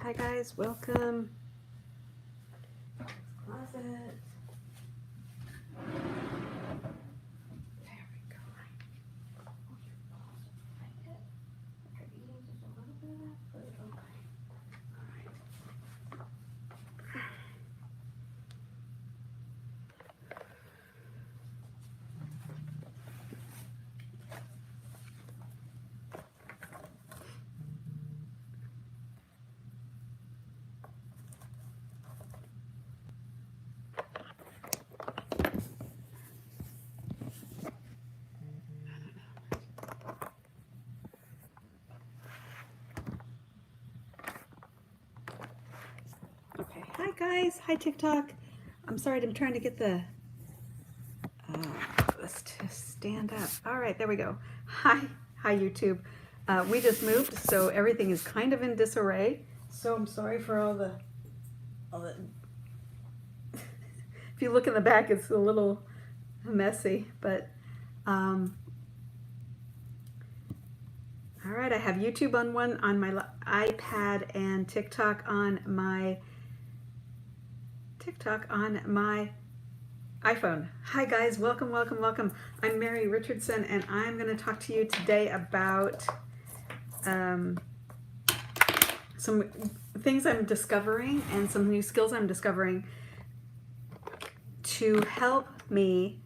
Hi guys, welcome. Closet. There we go. Okay, hi guys, hi TikTok. I'm sorry, I'm trying to get this to stand up. All right, there we go. Hi YouTube. We just moved, so everything is kind of in disarray. So I'm sorry for all the. If you look in the back, it's a little messy, but all right, I have YouTube on my iPad and TikTok on my iPhone. Hi guys, welcome. I'm Mary Richardson, and I'm going to talk to you today about some things I'm discovering and some new skills I'm discovering to help me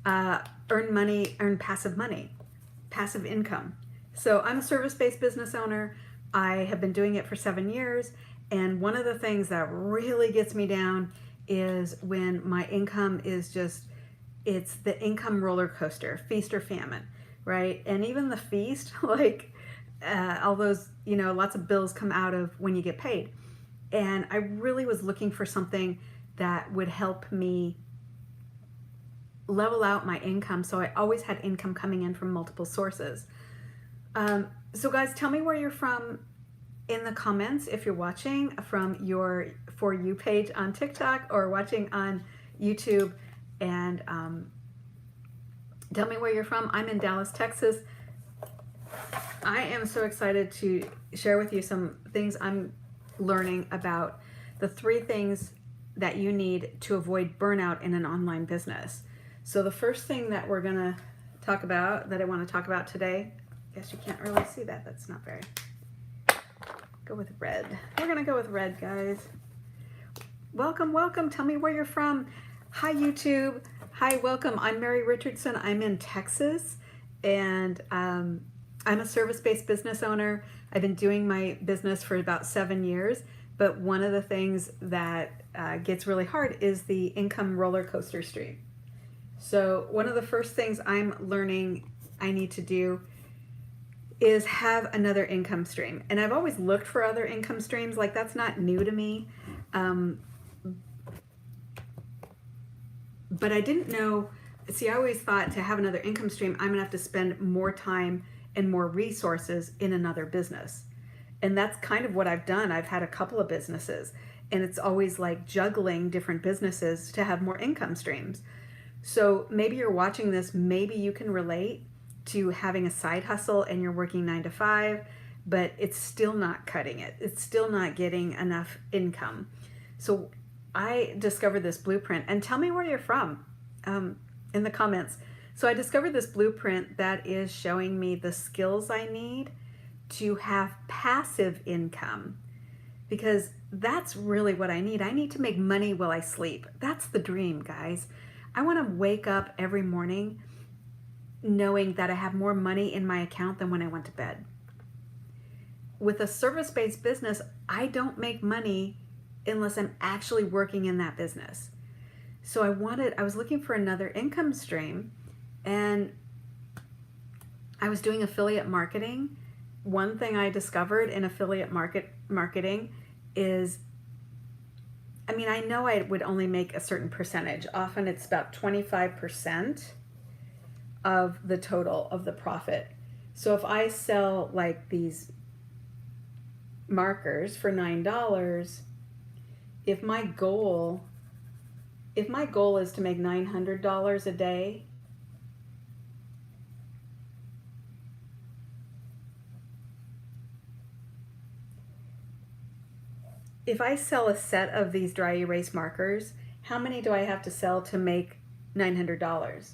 earn passive income. So I'm a service-based business owner. I have been doing it for 7 years, and one of the things that really gets me down is when my income is it's the income roller coaster, feast or famine, right? And even the feast, like all those, lots of bills come out of when you get paid. And I really was looking for something that would help me level out my income, so I always had income coming in from multiple sources. So guys, tell me where you're from in the comments if you're watching from your For You page on TikTok or watching on YouTube, and tell me where you're from. I'm in Dallas, Texas. I am so excited to share with you some things I'm learning about the 3 things that you need to avoid burnout in an online business. So the first thing that we're gonna talk about, that I want to talk about today, I guess you can't really see that. That's not very. Go with red. We're gonna go with red, guys. Welcome. Tell me where you're from. Hi YouTube. Hi, welcome. I'm Mary Richardson. I'm in Texas, and I'm a service-based business owner. I've been doing my business for about 7 years, but one of the things that gets really hard is the income roller coaster stream. So one of the first things I'm learning I need to do is have another income stream. And I've always looked for other income streams, like that's not new to me. But I didn't know, I always thought to have another income stream, I'm gonna have to spend more time and more resources in another business. And that's kind of what I've done. I've had a couple of businesses, and it's always like juggling different businesses to have more income streams. So maybe you're watching this, maybe you can relate to having a side hustle and you're working 9 to 5, but it's still not cutting it. It's still not getting enough income. So I discovered this blueprint, and tell me where you're from in the comments. So I discovered this blueprint that is showing me the skills I need to have passive income, because that's really what I need. I need to make money while I sleep. That's the dream, guys. I want to wake up every morning knowing that I have more money in my account than when I went to bed. With a service-based business, I don't make money unless I'm actually working in that business. So I was looking for another income stream, and I was doing affiliate marketing. One thing I discovered in affiliate marketing is, I know I would only make a certain percentage. Often it's about 25% of the total of the profit. So if I sell like these markers for $9, if my goal is to make $900 a day, if I sell a set of these dry erase markers, how many do I have to sell to make $900?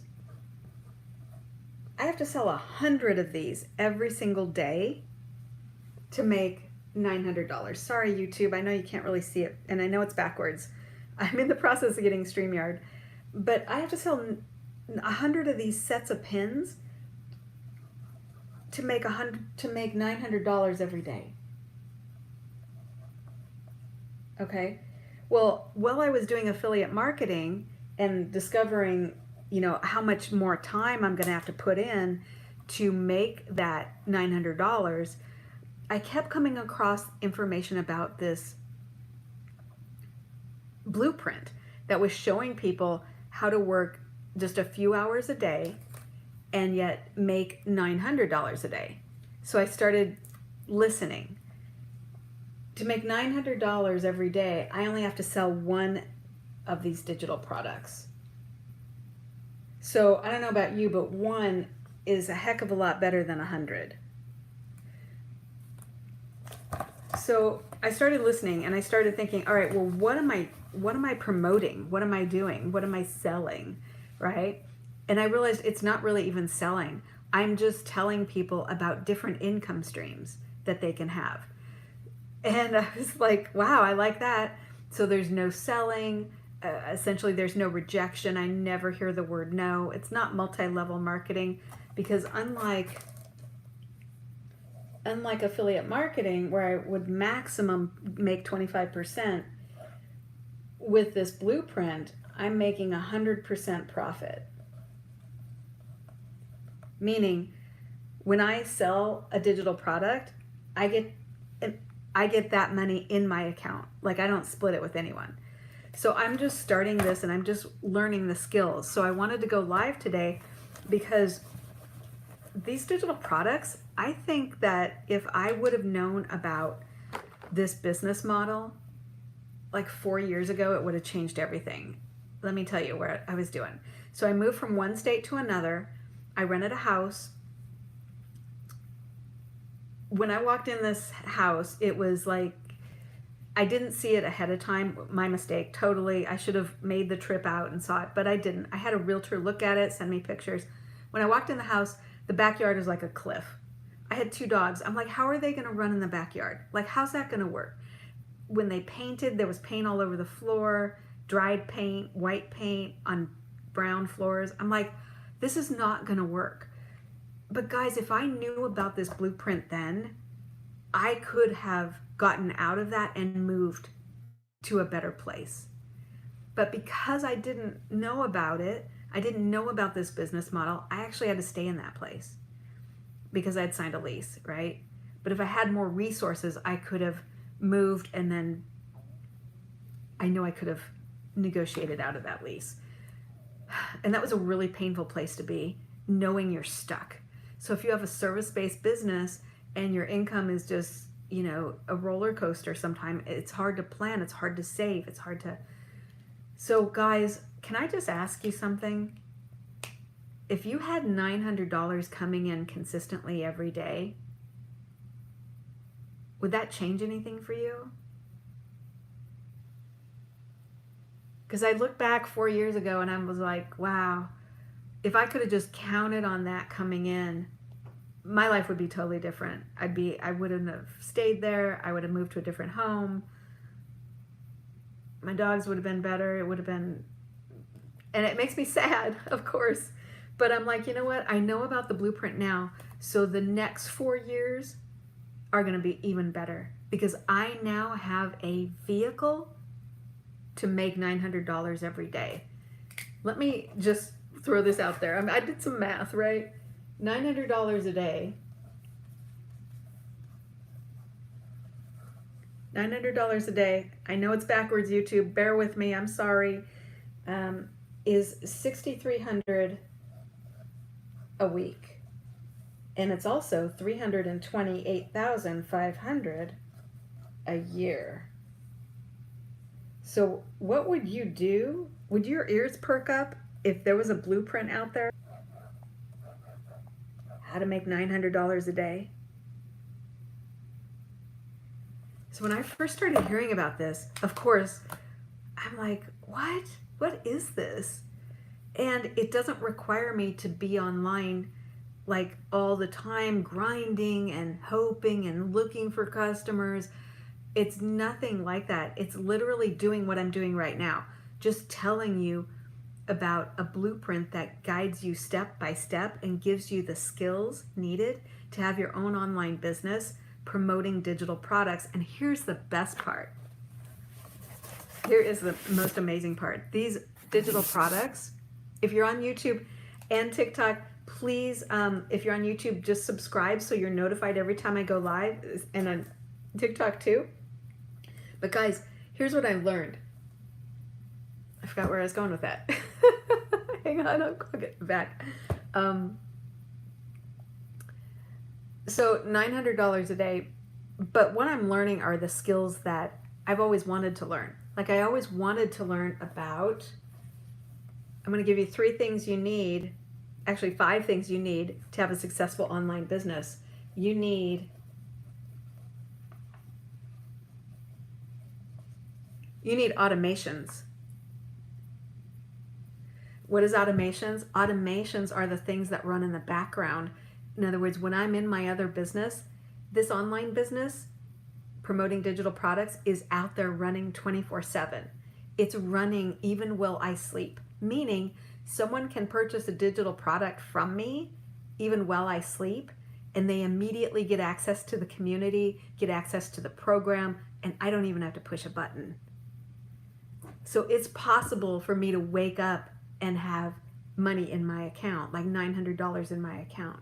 I have to sell 100 of these every single day to make $900. Sorry, YouTube, I know you can't really see it, and I know it's backwards. I'm in the process of getting StreamYard, but I have to sell 100 of these sets of pins to make $900 every day. Okay. Well, while I was doing affiliate marketing and discovering, how much more time I'm going to have to put in to make that $900, I kept coming across information about this blueprint that was showing people how to work just a few hours a day and yet make $900 a day. So I started listening. To make $900 every day, I only have to sell one of these digital products. So I don't know about you, but one is a heck of a lot better than 100. So I started listening and I started thinking, all right, well, what am I promoting? What am I doing? What am I selling? Right? And I realized it's not really even selling. I'm just telling people about different income streams that they can have. And I was like, wow, I like that. So there's no selling. Essentially, there's no rejection. I never hear the word no. It's not multi-level marketing, because unlike affiliate marketing, where I would maximum make 25%, with this blueprint, I'm making 100% profit. Meaning, when I sell a digital product, I get that money in my account. Like, I don't split it with anyone. So I'm just starting this and I'm just learning the skills. So I wanted to go live today because these digital products, I think that if I would have known about this business model like 4 years ago, it would have changed everything. Let me tell you what I was doing. So I moved from one state to another. I rented a house. When I walked in this house, it was like, I didn't see it ahead of time. My mistake, totally. I should have made the trip out and saw it, but I didn't. I had a realtor look at it, send me pictures. When I walked in the house, the backyard was like a cliff. I had 2 dogs. I'm like, how are they going to run in the backyard? Like, how's that going to work? When they painted, there was paint all over the floor, dried paint, white paint on brown floors. I'm like, this is not going to work. But guys, if I knew about this blueprint then, I could have gotten out of that and moved to a better place. But because I didn't know about it, I didn't know about this business model, I actually had to stay in that place because I'd signed a lease, right? But if I had more resources, I could have moved, and then I know I could have negotiated out of that lease. And that was a really painful place to be, knowing you're stuck. So if you have a service-based business and your income is just, a roller coaster sometime, it's hard to plan, it's hard to save, it's hard to... So guys, can I just ask you something? If you had $900 coming in consistently every day, would that change anything for you? Because I look back 4 years ago and I was like, wow, if I could have just counted on that coming in, my life would be totally different. I wouldn't have stayed there. I would have moved to a different home. My dogs would have been better. It would have been, and it makes me sad, of course. But I'm like, you know what? I know about the blueprint now. So the next 4 years are going to be even better because I now have a vehicle to make $900 every day. Let me just throw this out there. I did some math, right? $900 a day. $900 a day. I know it's backwards, YouTube. Bear with me. I'm sorry. Is $6,300 a week, and it's also $328,500 a year. So what would you do? Would your ears perk up if there was a blueprint out there? How to make $900 a day? So when I first started hearing about this, of course, I'm like, what? What is this? And it doesn't require me to be online like all the time, grinding and hoping and looking for customers. It's nothing like that. It's literally doing what I'm doing right now, just telling you about a blueprint that guides you step by step and gives you the skills needed to have your own online business promoting digital products. And here's the best part. Here is the most amazing part. These digital products, if you're on YouTube and TikTok, please, if you're on YouTube, just subscribe so you're notified every time I go live, and on TikTok too. But guys, here's what I've learned. I forgot where I was going with that. Hang on, I'll get back. So $900 a day, but what I'm learning are the skills that I've always wanted to learn. Like I always wanted to learn about, I'm going to give you 3 things you need, actually 5 things you need to have a successful online business. You need automations. What is automations? Automations are the things that run in the background. In other words, when I'm in my other business, this online business, promoting digital products, is out there running 24/7. It's running even while I sleep, meaning someone can purchase a digital product from me even while I sleep, and they immediately get access to the community, get access to the program, and I don't even have to push a button. So it's possible for me to wake up and have money in my account, like $900 in my account.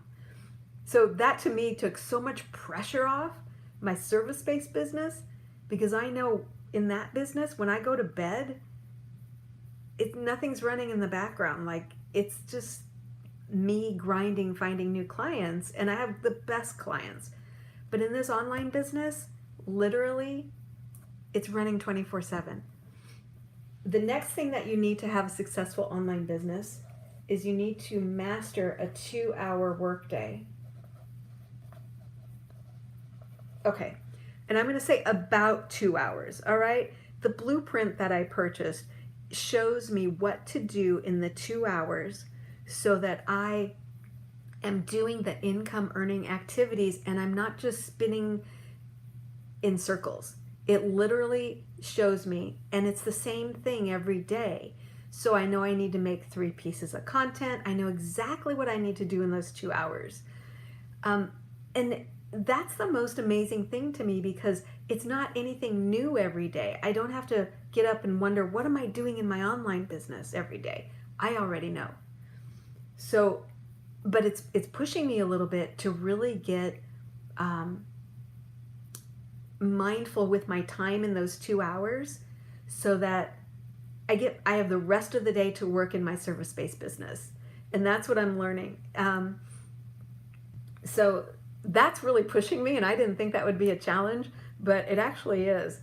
So that to me took so much pressure off my service-based business, because I know in that business, when I go to bed, nothing's running in the background. Like it's just me grinding, finding new clients, and I have the best clients. But in this online business, literally, it's running 24/7. The next thing that you need to have a successful online business is you need to master a 2-hour workday. Okay, and I'm going to say about 2 hours, all right? The blueprint that I purchased shows me what to do in the 2 hours so that I am doing the income earning activities and I'm not just spinning in circles. It literally shows me, and it's the same thing every day. So I know I need to make 3 pieces of content. I know exactly what I need to do in those 2 hours. And that's the most amazing thing to me, because it's not anything new every day. I don't have to get up and wonder, what am I doing in my online business every day? I already know. So, but it's pushing me a little bit to really get mindful with my time in those 2 hours, so that I have the rest of the day to work in my service-based business. And that's what I'm learning. So that's really pushing me, and I didn't think that would be a challenge, but it actually is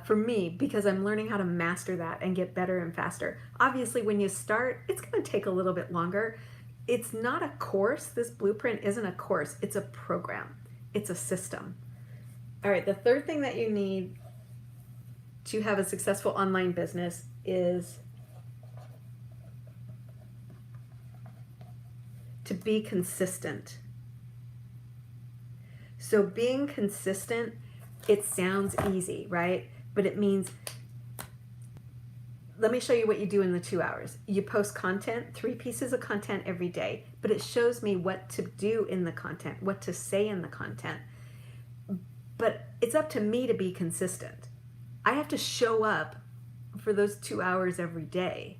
for me, because I'm learning how to master that and get better and faster. Obviously, when you start, it's going to take a little bit longer. It's not a course. This blueprint isn't a course. It's a program. It's a system. All right, the third thing that you need to have a successful online business is to be consistent. So being consistent, it sounds easy, right? But it means, let me show you what you do in the 2 hours. You post content, 3 pieces of content every day, but it shows me what to do in the content, what to say in the content. But it's up to me to be consistent. I have to show up for those 2 hours every day,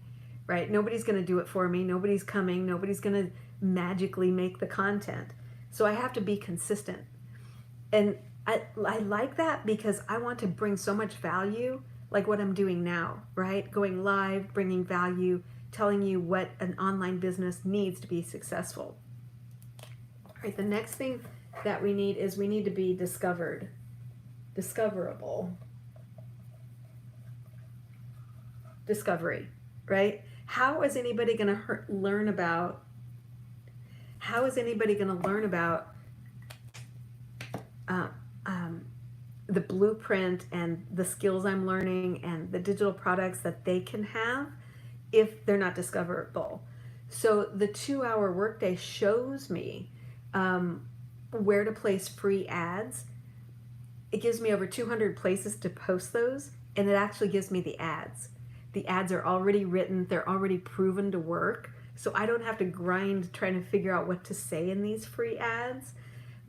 right? Nobody's going to do it for me. Nobody's coming. Nobody's going to magically make the content. So I have to be consistent. And I like that, because I want to bring so much value, like what I'm doing now, right? Going live, bringing value, telling you what an online business needs to be successful. All right, the next thing that we need is we need to be discovered, discoverable. Discovery, right? How is anybody going to learn about the blueprint and the skills I'm learning and the digital products that they can have if they're not discoverable. So the 2-hour workday shows me where to place free ads. It gives me over 200 places to post those, and it actually gives me the ads. The ads are already written, they're already proven to work, so I don't have to grind trying to figure out what to say in these free ads.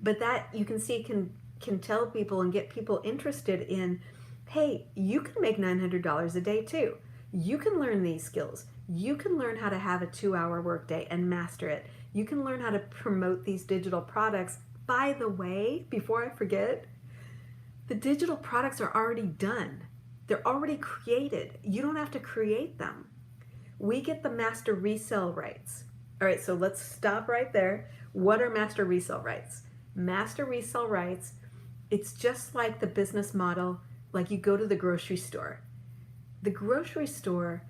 But that, you can see, can tell people and get people interested in, hey, you can make $900 a day too. You can learn these skills. You can learn how to have a 2-hour workday and master it. You can learn how to promote these digital products. By the way, before I forget, the digital products are already done. They're already created. You don't have to create them. We get the master resale rights. All right, so let's stop right there. What are master resale rights? Master resale rights, it's just like the business model, like you go to the grocery store. The grocery store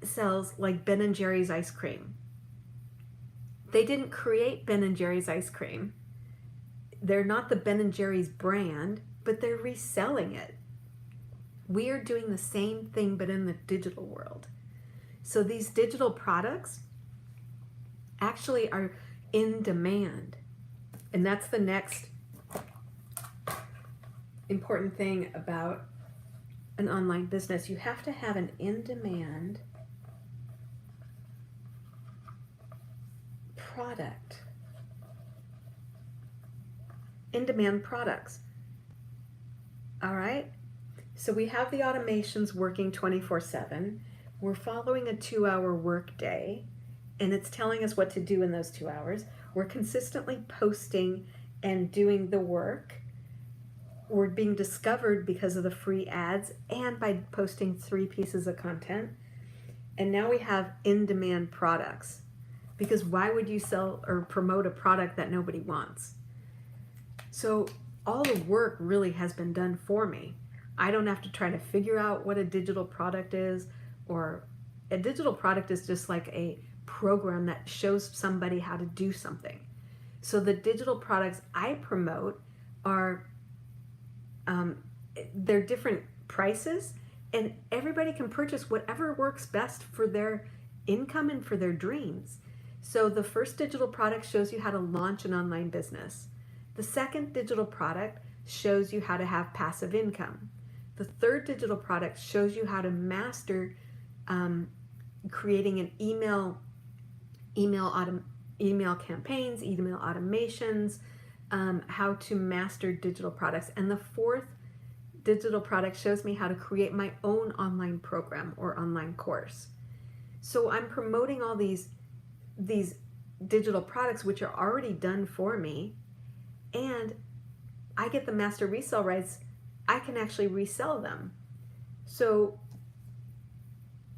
sells like Ben and Jerry's ice cream. They didn't create Ben and Jerry's ice cream. They're not the Ben and Jerry's brand, but they're reselling it. We are doing the same thing, but in the digital world. So these digital products actually are in demand. And that's the next important thing about an online business. You have to have an in-demand product. In-demand products. All right? So we have the automations working 24/7. We're following a 2-hour work day, and it's telling us what to do in those 2 hours. We're consistently posting and doing the work. We're being discovered because of the free ads and by posting 3 pieces of content. And now we have in-demand products, because why would you sell or promote a product that nobody wants? So all the work really has been done for me. I don't have to try to figure out what a digital product is, or a digital product is just like a program that shows somebody how to do something. So the digital products I promote are, they're different prices, and everybody can purchase whatever works best for their income and for their dreams. So the first digital product shows you how to launch an online business. The second digital product shows you how to have passive income. The third digital product shows you how to master creating an email campaigns, email automations, how to master digital products. And the fourth digital product shows me how to create my own online program or online course. So I'm promoting all these digital products which are already done for me, and I get the master resale rights. I can actually resell them. So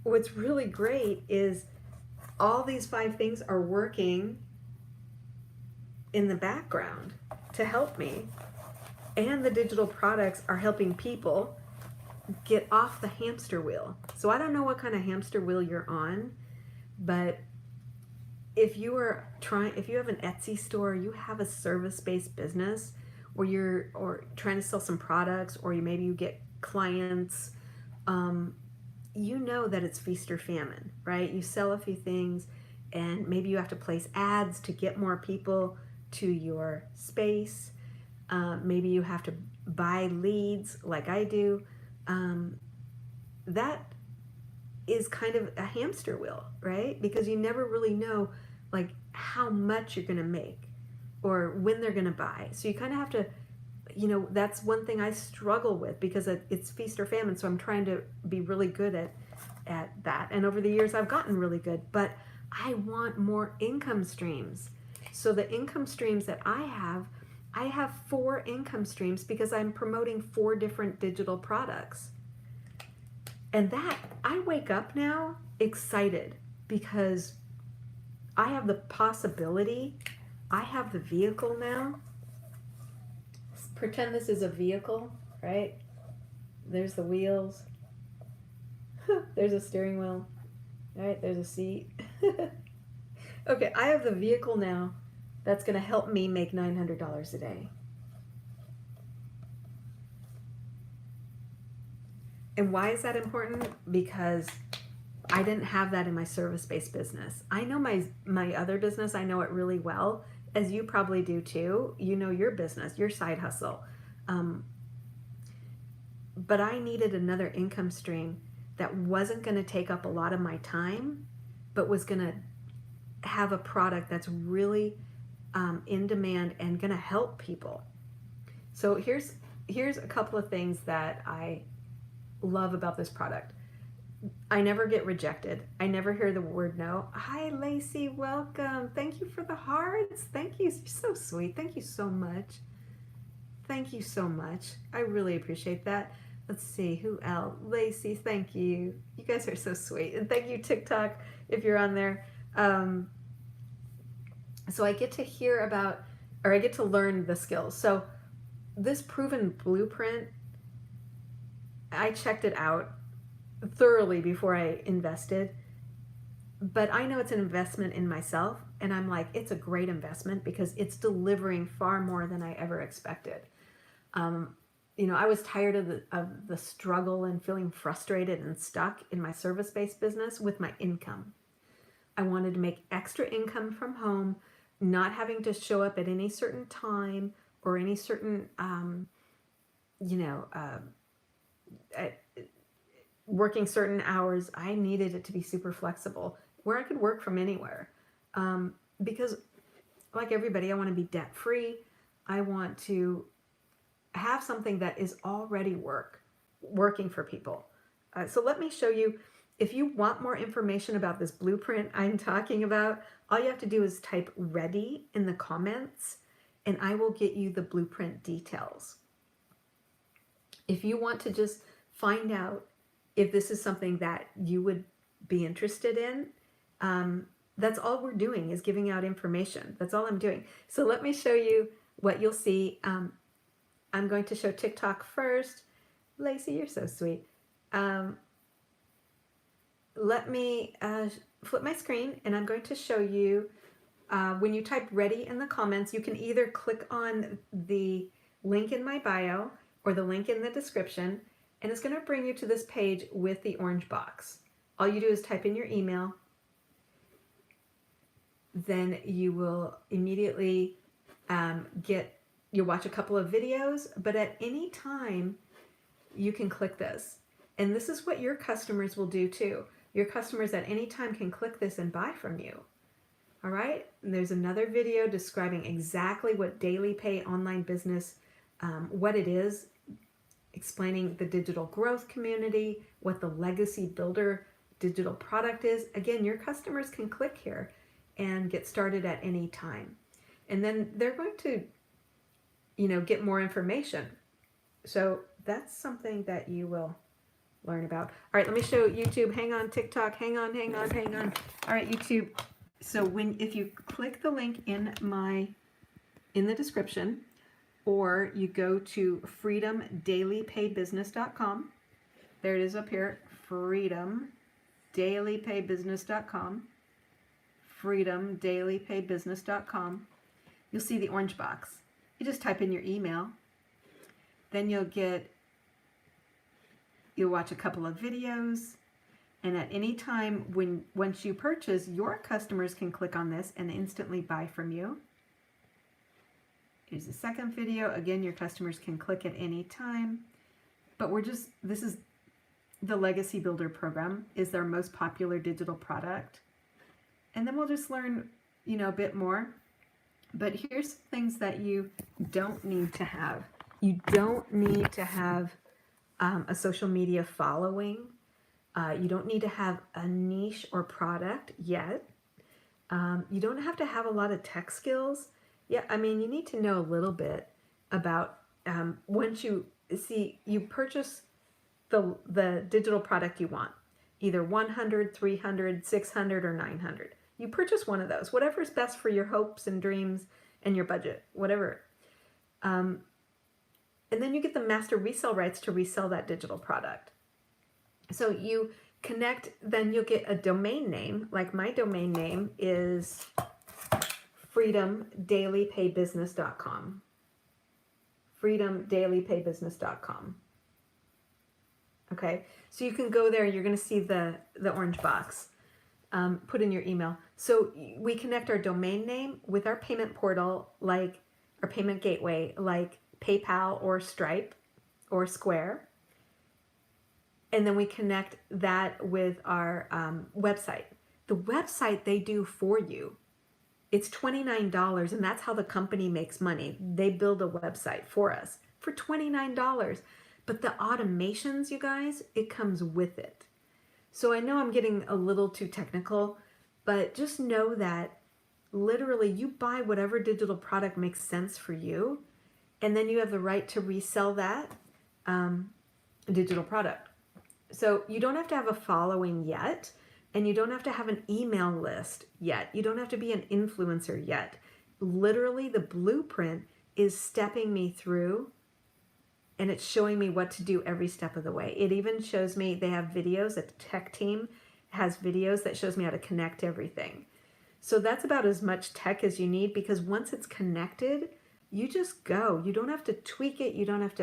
what's really great is all these 5 things are working in the background to help me, and the digital products are helping people get off the hamster wheel. So I don't know what kind of hamster wheel you're on, but if you have an Etsy store, you have a service-based business, or trying to sell some products, or maybe you get clients, you know that it's feast or famine, right? You sell a few things, and maybe you have to place ads to get more people to your space. Maybe you have to buy leads like I do. That is kind of a hamster wheel, right? Because you never really know like how much you're going to make or when they're going to buy. So you kind of have to, that's one thing I struggle with, because it's feast or famine. So I'm trying to be really good at that. And over the years, I've gotten really good, but I want more income streams. So the income streams that I have 4 income streams because I'm promoting 4 different digital products. And that, I wake up now excited because I have the possibility, I have the vehicle now. Pretend this is a vehicle, right? There's the wheels. There's a steering wheel, right? There's a seat. Okay, I have the vehicle now that's going to help me make $900 a day. And why is that important? Because I didn't have that in my service-based business. I know my other business, I know it really well, as you probably do too. You know your business, your side hustle. Um, but I needed another income stream that wasn't going to take up a lot of my time, but was going to have a product that's really in demand and going to help people. So here's a couple of things that I love about this product. I never get rejected. I never hear the word no. Hi, Lacey. Welcome. Thank you for the hearts. Thank you. You're so sweet. Thank you so much. Thank you so much. I really appreciate that. Let's see. Who else? Lacey, thank you. You guys are so sweet. And thank you, TikTok, if you're on there. So I get to hear about, or I get to learn the skills. So this proven blueprint, I checked it out thoroughly before I invested, but I know it's an investment in myself, and I'm like, it's a great investment because it's delivering far more than I ever expected. I was tired of the struggle and feeling frustrated and stuck in my service-based business with my income. I wanted to make extra income from home, not having to show up at any certain time or any certain, working certain hours. I needed it to be super flexible where I could work from anywhere. Because like everybody, I want to be debt free. I want to have something that is already working for people. So let me show you, if you want more information about this blueprint I'm talking about, all you have to do is type ready in the comments and I will get you the blueprint details. If you want to just find out if this is something that you would be interested in, that's all we're doing is giving out information. That's all I'm doing. So let me show you what you'll see. I'm going to show TikTok first. Lacey, you're so sweet. Let me flip my screen and I'm going to show you when you type ready in the comments, you can either click on the link in my bio or the link in the description, and it's going to bring you to this page with the orange box. All you do is type in your email. Then you will immediately you'll watch a couple of videos, but at any time you can click this. And this is what your customers will do too. Your customers at any time can click this and buy from you. All right. And there's another video describing exactly what daily pay online business, what it is, explaining the digital growth community, what the legacy builder digital product is. Again, your customers can click here and get started at any time. And then they're going to, get more information. So that's something that you will learn about. All right, let me show YouTube. Hang on, TikTok. Hang on. All right, YouTube. So if you click the link in the description, or you go to freedomdailypaybusiness.com. There it is up here, freedomdailypaybusiness.com. freedomdailypaybusiness.com. You'll see the orange box. You just type in your email. Then you'll watch a couple of videos. And at any time once you purchase, your customers can click on this and instantly buy from you. Here's the second video. Again, your customers can click at any time. But this is the Legacy Builder program, is their most popular digital product. And then we'll just learn, a bit more. But here's things that you don't need to have. You don't need to have a social media following. You don't need to have a niche or product yet. You don't have to have a lot of tech skills. Yeah, you need to know a little bit about once you purchase the digital product you want, either 100, 300, 600, or 900. You purchase one of those, whatever is best for your hopes and dreams and your budget, whatever. And then you get the master resale rights to resell that digital product. So you connect, then you'll get a domain name. Like my domain name is freedomdailypaybusiness.com. freedomdailypaybusiness.com. Okay, so you can go there. You're going to see the orange box. Put in your email. So we connect our domain name with our payment portal, like our payment gateway, like PayPal or Stripe or Square. And then we connect that with our website. The website they do for you. It's $29, and that's how the company makes money. They build a website for us for $29. But the automations, you guys, it comes with it. So I know I'm getting a little too technical, but just know that literally you buy whatever digital product makes sense for you, and then you have the right to resell that digital product. So you don't have to have a following yet, and you don't have to have an email list yet. You don't have to be an influencer yet. Literally, the blueprint is stepping me through, and it's showing me what to do every step of the way. It even shows me, they have videos, a tech team has videos that shows me how to connect everything. So that's about as much tech as you need, because once it's connected, you just go. You don't have to tweak it. You don't have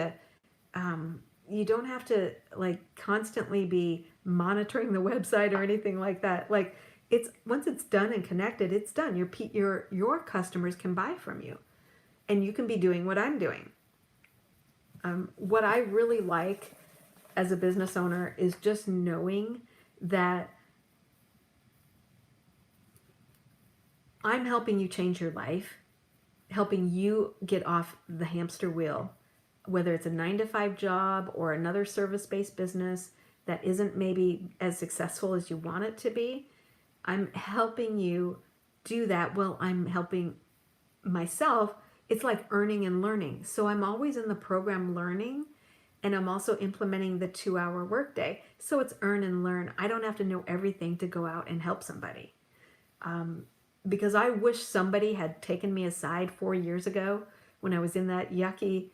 to like constantly be monitoring the website or anything like that. Like, it's once it's done and connected, it's done. Your customers can buy from you, and you can be doing what I'm doing. What I really like as a business owner is just knowing that I'm helping you change your life, helping you get off the hamster wheel, whether it's a 9-to-5 job or another service-based business that isn't maybe as successful as you want it to be. I'm helping you do that. Well, I'm helping myself. It's like earning and learning. So I'm always in the program learning, and I'm also implementing the 2-hour workday. So it's earn and learn. I don't have to know everything to go out and help somebody. Because I wish somebody had taken me aside 4 years ago when I was in that yucky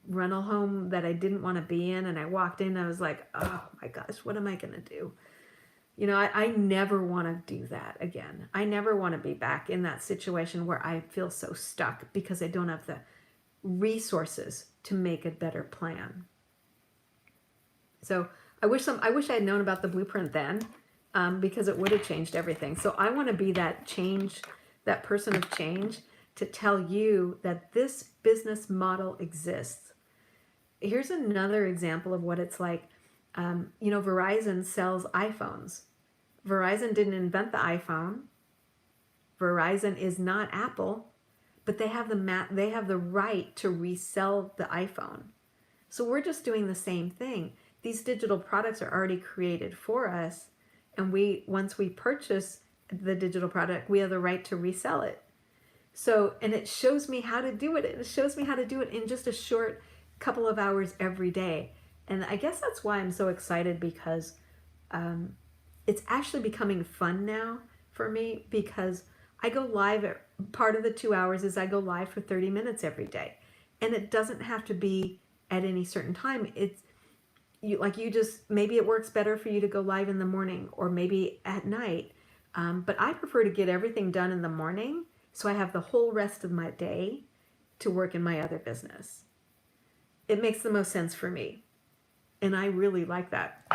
rental home that I didn't want to be in. And I walked in and I was like, oh my gosh, what am I going to do? You know, I never want to do that again. I never want to be back in that situation where I feel so stuck because I don't have the resources to make a better plan. So I wish I had known about the blueprint then, because it would have changed everything. So I want to be that change, that person of change, to tell you that this business model exists. Here's another example of what it's like. Verizon sells iPhones. Verizon didn't invent the iPhone. Verizon is not Apple, but they have the right to resell the iPhone. So we're just doing the same thing. These digital products are already created for us, and once we purchase the digital product, we have the right to resell it. So, and it shows me how to do it. It shows me how to do it in just a short couple of hours every day. And I guess that's why I'm so excited, because it's actually becoming fun now for me, because I go live part of the 2 hours is I go live for 30 minutes every day. And it doesn't have to be at any certain time. Maybe it works better for you to go live in the morning or maybe at night. But I prefer to get everything done in the morning, so I have the whole rest of my day to work in my other business. It makes the most sense for me. And I really like that,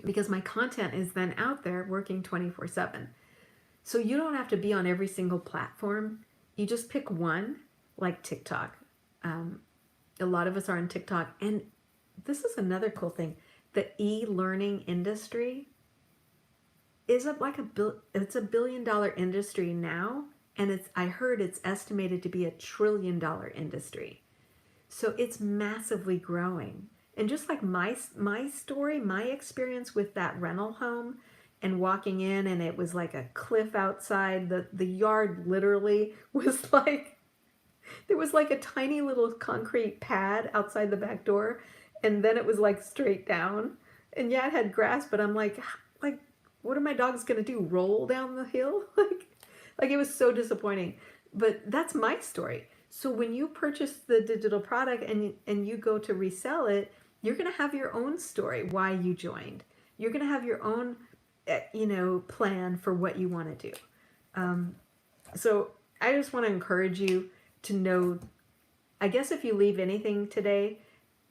because my content is then out there working 24/7. So you don't have to be on every single platform. You just pick one, like TikTok. A lot of us are on TikTok. And this is another cool thing. The e-learning industry is it's $1 billion industry now. And I heard it's estimated to be $1 trillion industry. So it's massively growing. And just like my story, my experience with that rental home and walking in, and it was like a cliff outside, the yard literally was like, there was like a tiny little concrete pad outside the back door, and then it was like straight down. And yeah, it had grass, but I'm like what are my dogs gonna do? Roll down the hill? Like it was so disappointing. But that's my story. So when you purchase the digital product and you go to resell it, you're going to have your own story why you joined. You're going to have your own, plan for what you want to do. So I just want to encourage you to know, I guess if you leave anything today,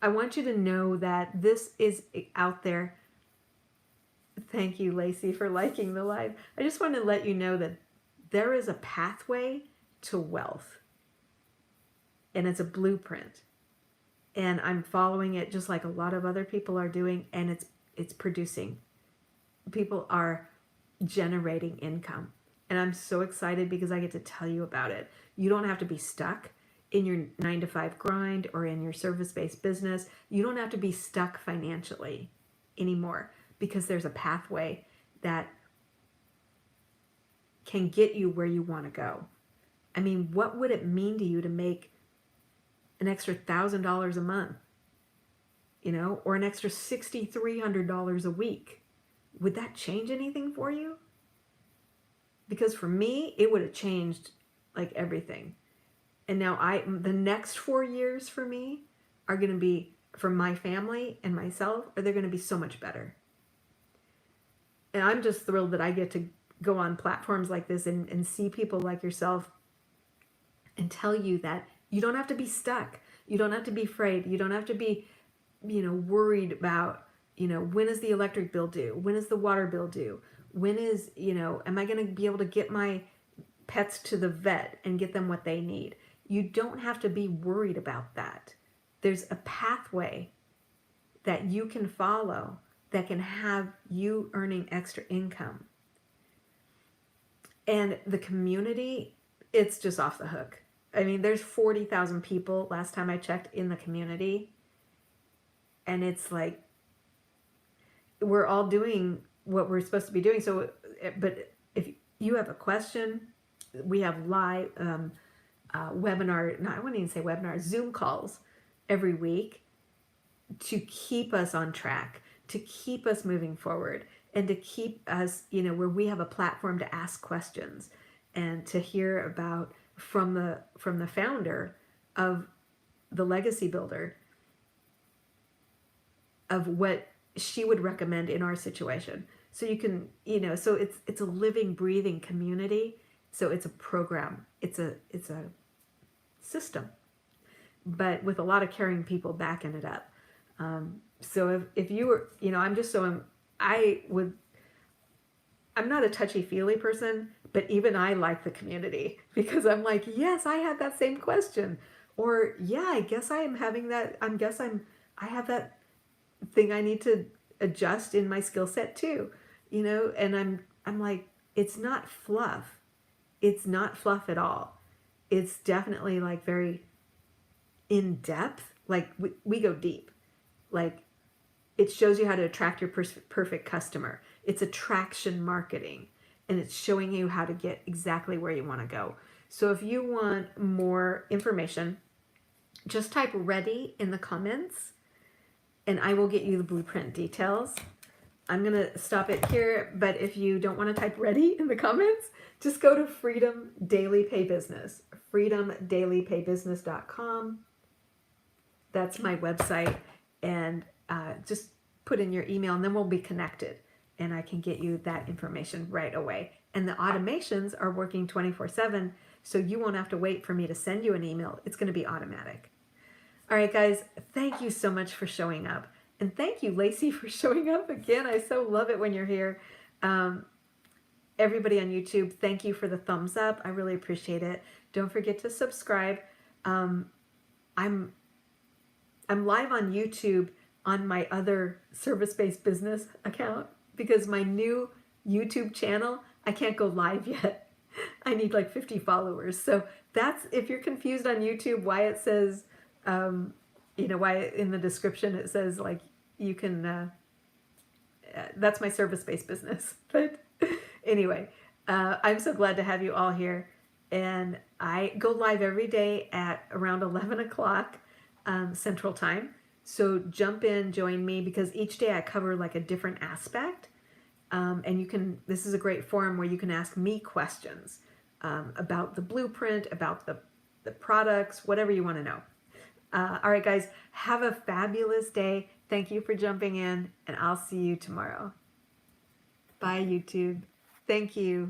I want you to know that this is out there. Thank you, Lacey, for liking the live. I just want to let you know that there is a pathway to wealth, and it's a blueprint. And I'm following it just like a lot of other people are doing, and it's producing. People are generating income. And I'm so excited because I get to tell you about it. You don't have to be stuck in your 9-to-5 grind or in your service-based business. You don't have to be stuck financially anymore, because there's a pathway that can get you where you want to go. I mean, what would it mean to you to make an extra $1,000 a month, or an extra $6,300 a week? Would that change anything for you? Because for me, it would have changed like everything. And now the next 4 years for me are going to be, for my family and myself, they're going to be so much better. And I'm just thrilled that I get to go on platforms like this and see people like yourself and tell you that you don't have to be stuck. You don't have to be afraid. You don't have to be, worried about, when is the electric bill due? When is the water bill due? When is, am I going to be able to get my pets to the vet and get them what they need? You don't have to be worried about that. There's a pathway that you can follow that can have you earning extra income. And the community, it's just off the hook. I mean, there's 40,000 people last time I checked in the community. And it's like, we're all doing what we're supposed to be doing. So, but if you have a question, we have live webinar, no, I wouldn't even say webinar, Zoom calls every week to keep us on track, to keep us moving forward, and to keep us, where we have a platform to ask questions and to hear about from the founder of the Legacy Builder of what she would recommend in our situation. So you can, so it's a living, breathing community. So it's a program. It's a system, but with a lot of caring people backing it up. So if you were, I'm just so, I'm not a touchy-feely person, but even I like the community, because I'm like, yes, I had that same question. Or yeah, I guess I am having that. I have that thing I need to adjust in my skill set too, and I'm like, it's not fluff. It's not fluff at all. It's definitely like very in depth. Like we go deep. Like it shows you how to attract your perfect customer. It's attraction marketing, and it's showing you how to get exactly where you want to go. So if you want more information, just type ready in the comments and I will get you the blueprint details. I'm going to stop it here, but if you don't want to type ready in the comments, just go to Freedom Daily Pay Business, freedomdailypaybusiness.com. That's my website, and just put in your email and then we'll be connected and I can get you that information right away. And the automations are working 24/7, so you won't have to wait for me to send you an email. It's going to be automatic. All right, guys, thank you so much for showing up. And thank you, Lacey, for showing up again. I so love it when you're here. Everybody on YouTube, thank you for the thumbs up. I really appreciate it. Don't forget to subscribe. I'm live on YouTube on my other service-based business account, because my new YouTube channel, I can't go live yet. I need like 50 followers. So that's, if you're confused on YouTube why it says, why in the description it says like you can, that's my service-based business. But anyway, I'm so glad to have you all here. And I go live every day at around 11 o'clock Central Time. So jump in, join me, because each day I cover like a different aspect. And this is a great forum where you can ask me questions about the blueprint, about the products, whatever you want to know. All right, guys, have a fabulous day. Thank you for jumping in, and I'll see you tomorrow. Bye, YouTube. Thank you.